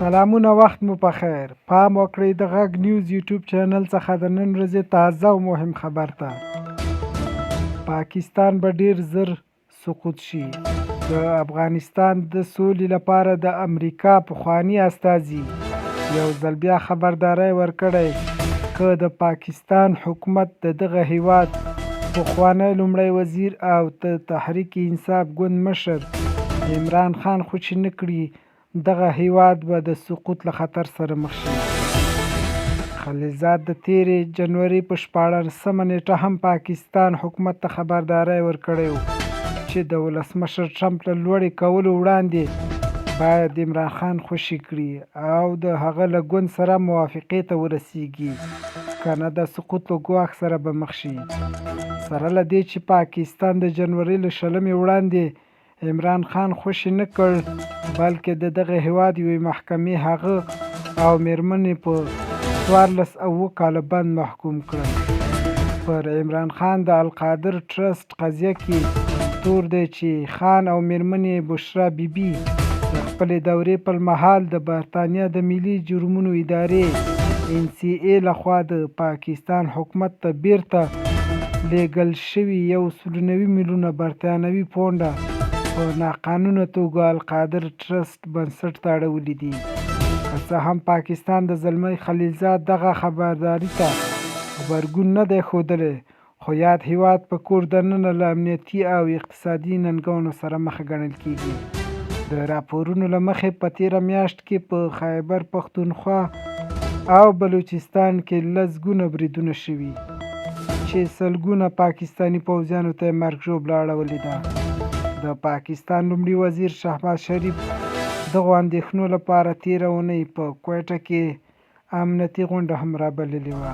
سلامونه وخت مو پخیر. پام وکړئ د غږ نیوز یوټیوب چینل څخه د نن ورځې تازه او مهم خبر ته. پاکستان به ډیر زر سقوط شي. د افغانستان د سولې لپاره د امریکا پخواني استازي یو ځل بیا خبرداری ورکړی که د پاکستان حکومت د دغه هیواد پخوانی لومړی وزیر او د تحریک انصاف ګوند مشر عمران خان خوشي نه کړي، دغه هیواد به د سقوط له خطر سره مخ شي. خلیلزاد د تیرې جنوري په 14مه نیټه هم پاکستان حکومت ته خبرداری ورکړی و چې د ولسمشر ټرمپ له لوړې کولو وړاندې باید عمران خان خوشي کړي او د هغه له ګوند سره موافقې ته ورسیږي، کنه د سقوط له ګواښ سره به مخ شي. سره له دې چې پاکستان د جنوري له 20 وړاندې عمران خان خوشي نه کړ، بلکې د دغه هیواد یوې محکمې هغه او میرمنې په 14 او 7 کاله بند محکوم کړل. پر عمران خان د القادر ټرست قضیه کې تور دی چې خان او میرمنې بشرا بیبي د خپلې دورې پر مهال د برطانیه د ملي جرمونو ادارې NCA لخوا د پاکستان حکومت ته بیرته لیږل شوي 190 میلیونه برطانوي پونډه په ناقانونه توګه القادر ټرست بنسټ ته اړولي دي. که څه هم پاکستان د زلمي خلیلزاد دغه خبرداري ته غبرګون نه دی ښودلی، خو یاد هیواد په کور دننه له امنیتي او اقتصادي ننګونو سره مخ ګڼل کیږي. د راپورونو له مخې په تیره میاشت کې په خیبر پښتونخوا او بلوچستان کې لسګونه بریدونه شوي چې سلګونه پاکستاني پوځیانو ته مرګ ژوبله اړولې ده. د پاکستان لومړي وزیر شهباز شریف دغو اندېښنو لپاره تیره اونۍ په کویټه کې امنیتي غونډه هم رابللې وه.